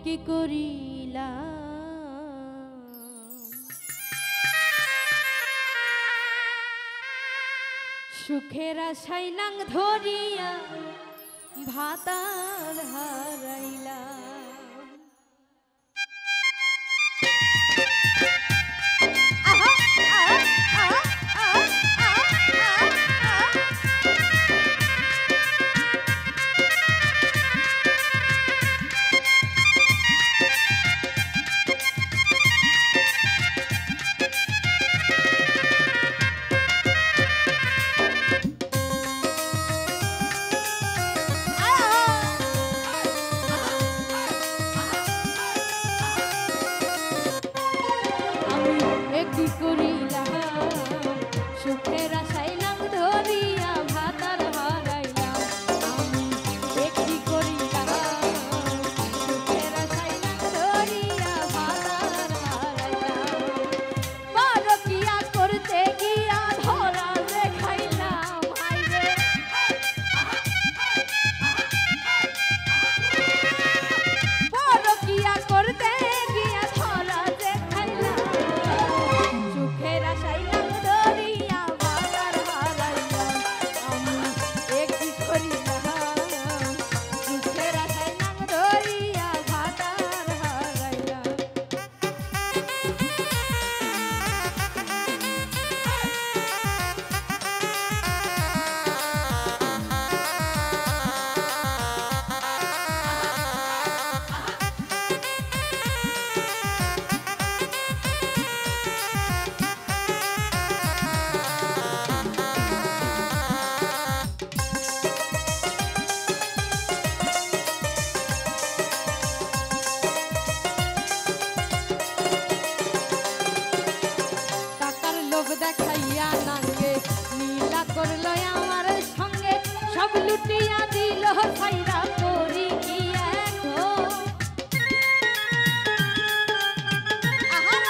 কি করিলা সুখের আশায় নাং ধরিয়া ভাতার হারাইলা কি করিলা সুখের আশায় নাং ধরিয়া ভাতার হারাইলাম আমি কি করিলা সুখের আশায় নাং ধরিয়া ভাতার হারাইলাম পরকিয়া করতে গিয়া ধরা দেখাইলাম হাইরে পরকিয়া করতে গিয়া ধরা দেখাইলাম সুখের আশায় নাং ধরিয়া ভাতার হারাইলাম আমি কি করিলা সুখের আশায় নাং ধরিয়া ভাতার হারাইলাম টাকার লোভ দেখাইয়া নাঙ্গে নীলা করলো আমার সঙ্গে সব লুটিয়া দিল ছাইরা করি কি এখন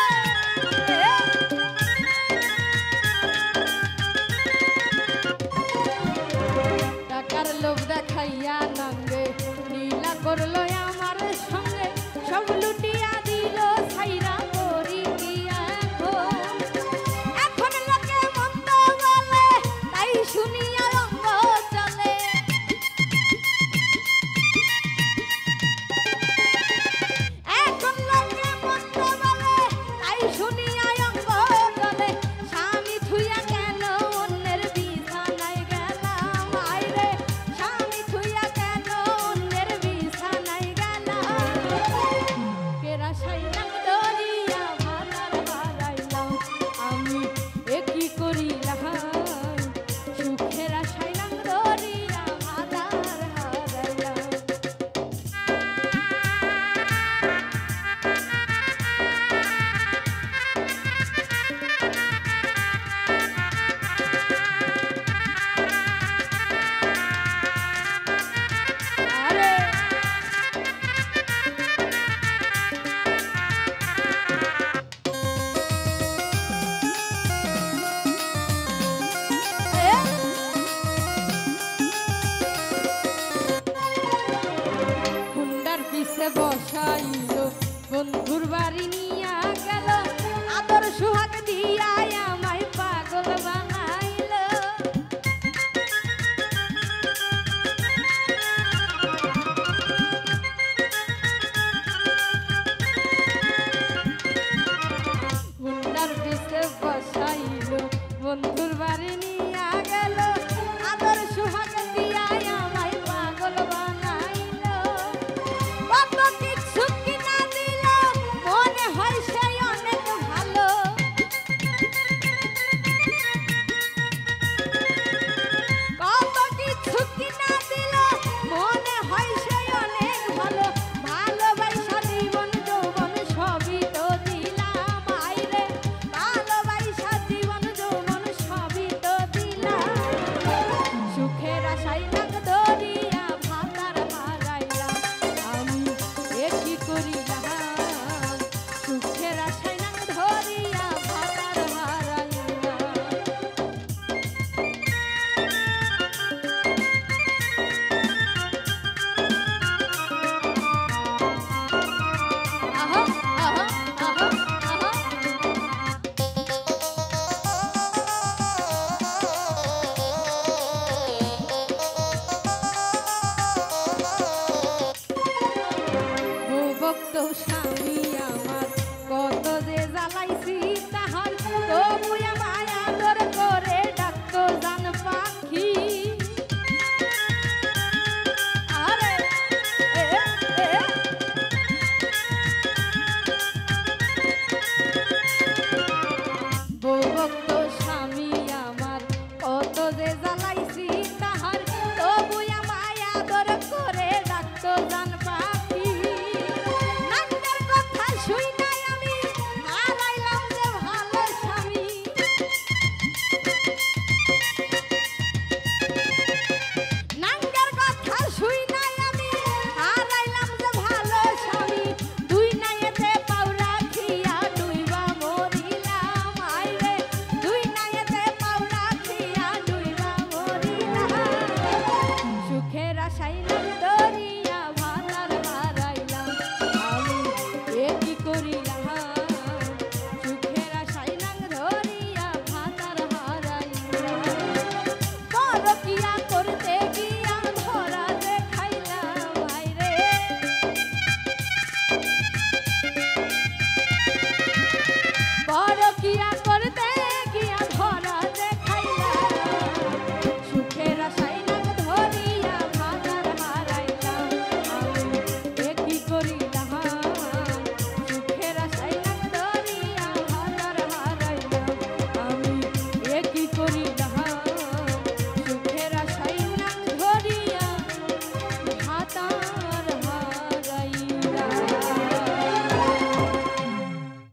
টাকার লোভ দেখাইয়া নাঙ্গে নীলা করলো আমার সঙ্গে সব লুটিয়া দিল ছাইরা করি কি এখন লোকে মন্দ বলে তাই শুনিয়া রঙ্গ চলে তো স্বামী